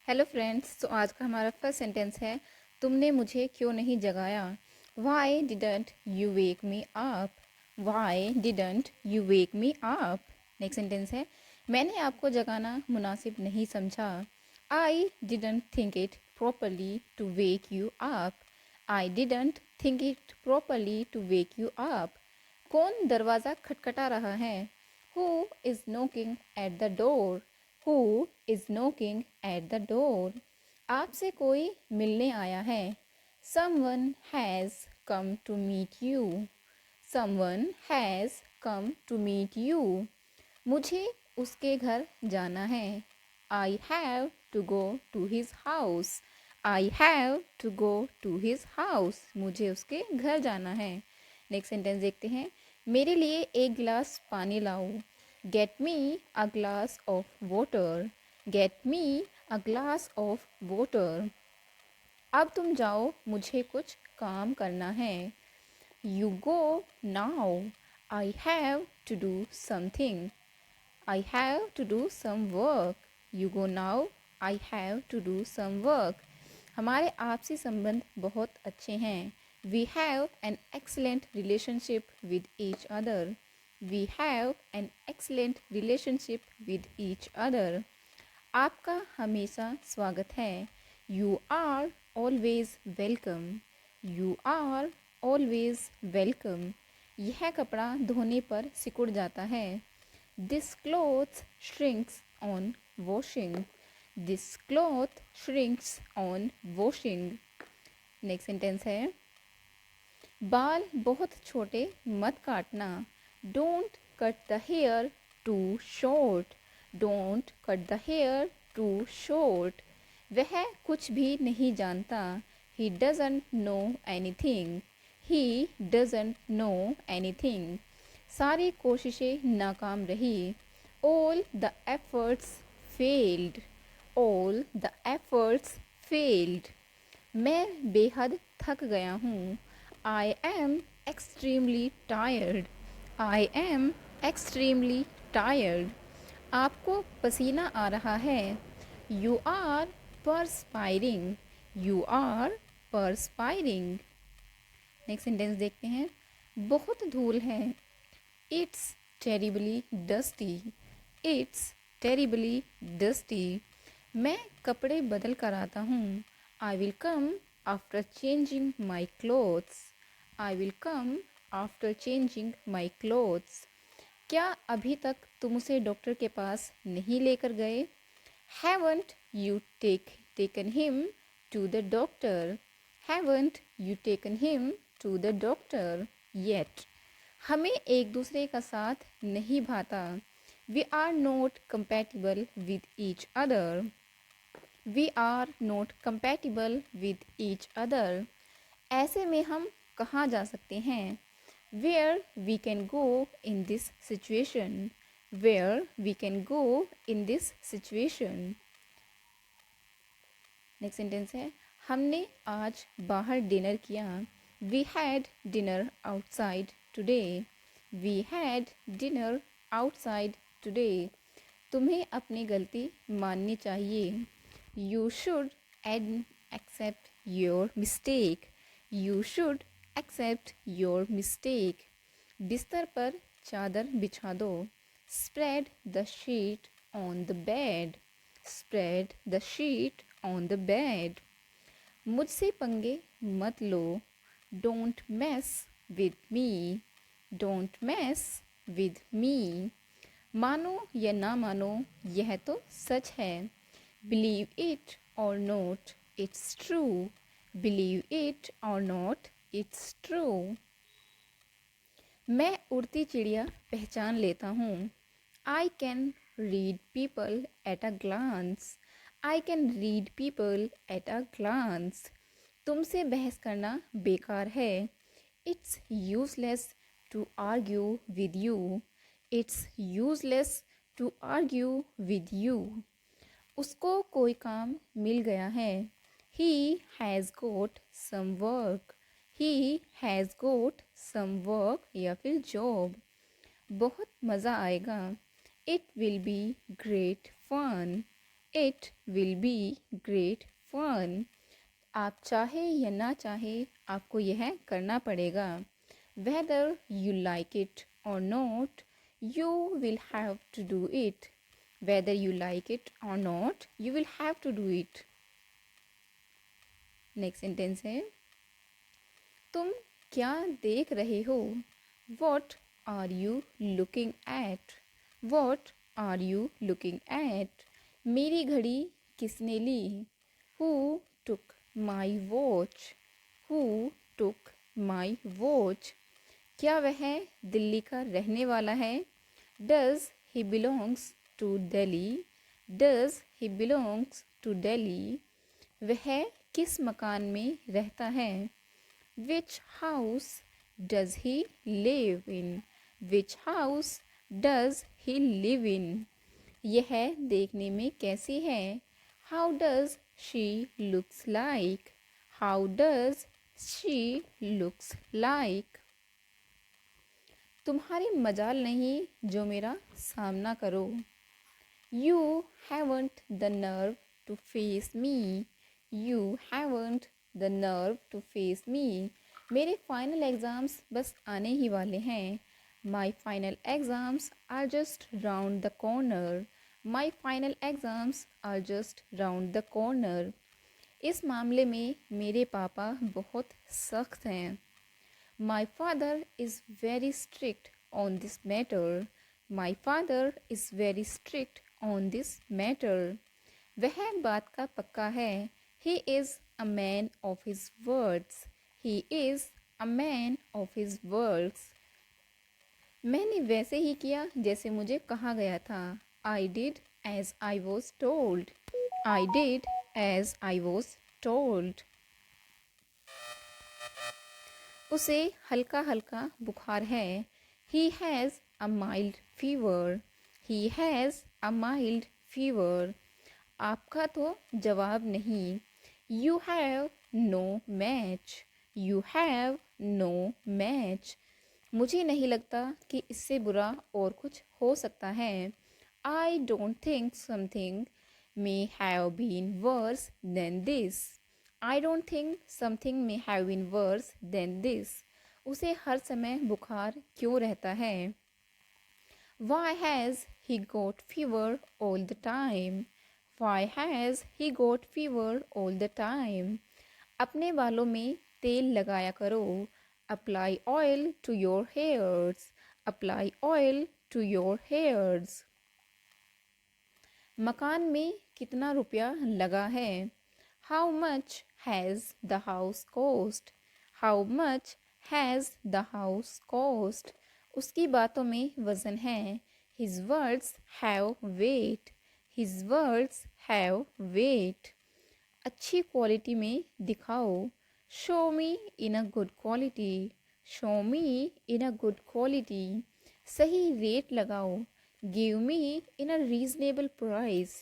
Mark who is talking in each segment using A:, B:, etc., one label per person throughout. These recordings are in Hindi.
A: Hello friends. तो आज का हमारा फर्स्ट सेंटेंस है, तुमने मुझे क्यों नहीं जगाया। Why didn't you wake me up. Why didn't you wake me up. Next sentence है, मैंने आपको जगाना मुनासिब नहीं समझा। I didn't think it properly to wake you up. I didn't think it properly to wake you up. कौन दरवाज़ा खटखटा रहा है। Who is knocking at the door. Who is knocking at the door. आपसे कोई मिलने आया है। Someone has come to meet you. Someone has come to meet you. मुझे उसके घर जाना है। I have to go to his house. I have to go to his house. मुझे उसके घर जाना है। नेक्स्ट सेंटेंस देखते हैं, मेरे लिए एक गिलास पानी लाओ। Get me a glass of water. Get me a glass of water. अब तुम जाओ, मुझे कुछ काम करना है। You go now. I have to do something. I have to do some work. You go now. I have to do some work. हमारे आपसी संबंध बहुत अच्छे हैं। We have an excellent relationship with each other. We have an excellent relationship with each other. आपका हमेशा स्वागत है। You are always welcome. You are always welcome. यह कपड़ा धोने पर सिकुड़ जाता है। This cloth shrinks on washing. This cloth shrinks on washing. Next sentence है, बाल बहुत छोटे मत काटना। Don't cut the hair too short. Don't cut the hair too short. वह कुछ भी नहीं जानता। He doesn't know anything. He doesn't know anything. सारी कोशिशें नाकाम रही। All the efforts failed. All the efforts failed. मैं बेहद थक गया हूँ। I am extremely tired. I am extremely tired. आपको पसीना आ रहा है। You are perspiring. You are perspiring. Next sentence देखते हैं, बहुत धूल है। It's terribly dusty. It's terribly dusty. मैं कपड़े बदल कर आता हूँ। I will come after changing my clothes. I will come after changing my clothes. क्या अभी तक तुम उसे डॉक्टर के पास नहीं लेकर गए। Haven't you taken him to the doctor. Haven't you taken him to the doctor yet. हमें एक दूसरे का साथ नहीं भाता। We are not compatible with each other. We are not compatible with each other. ऐसे में हम कहाँ जा सकते हैं। Where we can go in this situation. Where we can go in this situation. Next sentence है, हमने आज बाहर डिनर किया। We had dinner outside today. We had dinner outside today. तुम्हें अपनी गलती माननी चाहिए। You should accept your mistake. You should accept your mistake. बिस्तर पर चादर बिछा दो। Spread the sheet on the bed. Spread the sheet on the bed. मुझसे पंगे मत लो। Don't mess with me. Don't mess with me. मानो या ना मानो, यह तो सच है। Believe it or not, it's true. Believe it or not, it's true. मैं उड़ती चिड़िया पहचान लेता हूँ। I can read people at a glance. I can read people at a glance. तुमसे बहस करना बेकार है। It's useless to argue with you. It's useless to argue with you. उसको कोई काम मिल गया है। He has got some work. He has got some work या फिर जॉब। बहुत मज़ा आएगा। It will be great fun. It will be great fun. आप चाहे या ना चाहे आपको यह करना पड़ेगा। Whether you like it or not you will have to do it. Whether you like it or not you will have to do it. Next sentence है, तुम क्या देख रहे हो? What are you looking at? What are you looking at? मेरी घड़ी किसने ली? Who took my watch? Who took my watch? क्या वह दिल्ली का रहने वाला है? Does he belongs to Delhi? Does he belongs to Delhi? वह किस मकान में रहता है? Which house does he live in? Which house does he live in? यह देखने में कैसी है? How does she looks like? How does she looks like? तुम्हारी मजाल नहीं जो मेरा सामना करो। You haven't the nerve to face me. You haven't the nerve to face me. मेरे फाइनल एग्ज़ाम्स बस आने ही वाले हैं। My final exams are just round the corner. My final exams are just round the corner. इस मामले में मेरे पापा बहुत सख्त हैं। My father is very strict on this matter. My father is very strict on this matter. वह बात का पक्का है। He is a man of his words. He is a man of his words. मैंने वैसे ही किया जैसे मुझे कहा गया था। I did as I was told. I did as I was told. उसे हल्का हल्का बुखार है। He has a mild fever. He has a mild fever. आपका तो जवाब नहीं। You have no match. You have no match. मुझे नहीं लगता कि इससे बुरा और कुछ हो सकता है। I don't think something may have been worse than this. I don't think something may have been worse than this. उसे हर समय बुखार क्यों रहता है? Why has he got fever all the time? Why has he got fever all the time? अपने बालों में तेल लगाया करो। Apply oil to your hairs. Apply oil to your hairs. मकान में कितना रुपया लगा है? How much has the house cost? How much has the house cost? उसकी बातों में वज़न है। His words have weight. His words have weight. अच्छी क्वालिटी में दिखाओ। Show me in a good quality. Show me in a good quality. सही रेट लगाओ। Give me in a reasonable price.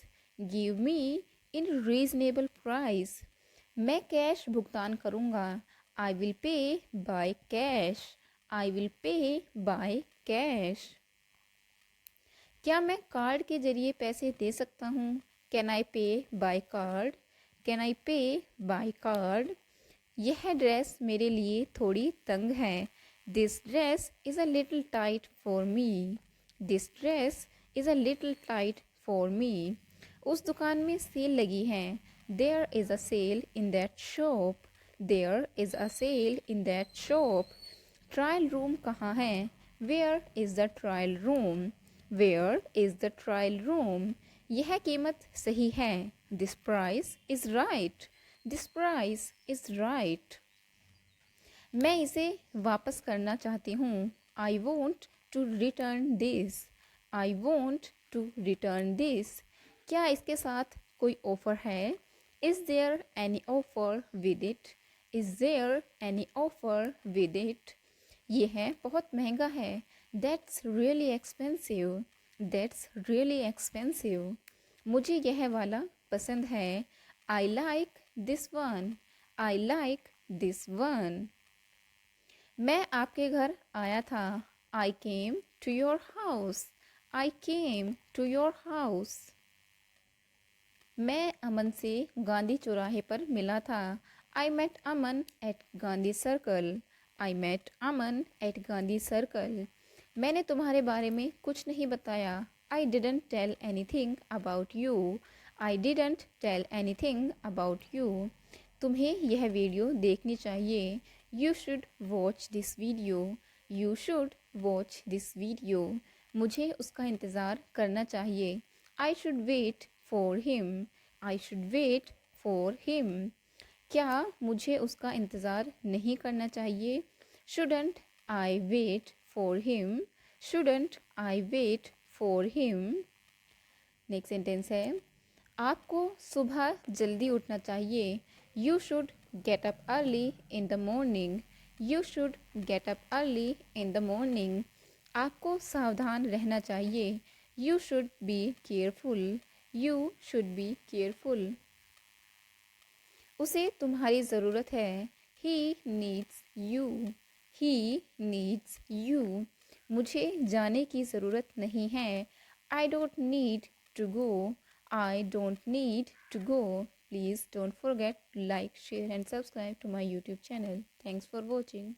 A: Give me in reasonable price. मैं कैश भुगतान करूँगा। I will pay by cash. I will pay by cash. क्या मैं कार्ड के ज़रिए पैसे दे सकता हूँ? Can I pay by card? Can I pay by card? यह ड्रेस मेरे लिए थोड़ी तंग है। This dress is a little tight for me. This dress is a little tight for me. उस दुकान में सेल लगी है। There is a sale in that shop. There is a sale in that shop. Trial room कहाँ है? Where is the trial room? Where is the trial room? यह कीमत सही है। This price is right. This price is right. मैं इसे वापस करना चाहती हूँ। I want to return this. I want to return this. क्या इसके साथ कोई ऑफ़र है? Is there any offer with it? Is there any offer with it? यह बहुत महंगा है। That's really expensive. That's really expensive. मुझे यह वाला पसंद है। I like this one. I like this one. मैं आपके घर आया था। I came to your house. I came to your house. मैं अमन से गांधी चौराहे पर मिला था। I met Aman at Gandhi circle. I met Aman at Gandhi circle. मैंने तुम्हारे बारे में कुछ नहीं बताया। I didn't tell anything about you. I didn't tell anything about you. तुम्हें यह वीडियो देखनी चाहिए। You should watch this video. You should watch this video. मुझे उसका इंतज़ार करना चाहिए। I should wait for him. I should wait for him. क्या मुझे उसका इंतज़ार नहीं करना चाहिए? Shouldn't I wait for him. Shouldn't I wait for him. Next sentence है, आपको सुबह जल्दी उठना चाहिए। You should get up early in the morning. You should get up early in the morning. आपको सावधान रहना चाहिए। You should be careful. You should be careful. उसे तुम्हारी ज़रूरत है। He needs you. He needs you. मुझे जाने की ज़रूरत नहीं है। I don't need to go. I don't need to go. Please don't forget to like, share and subscribe to my YouTube channel. Thanks for watching.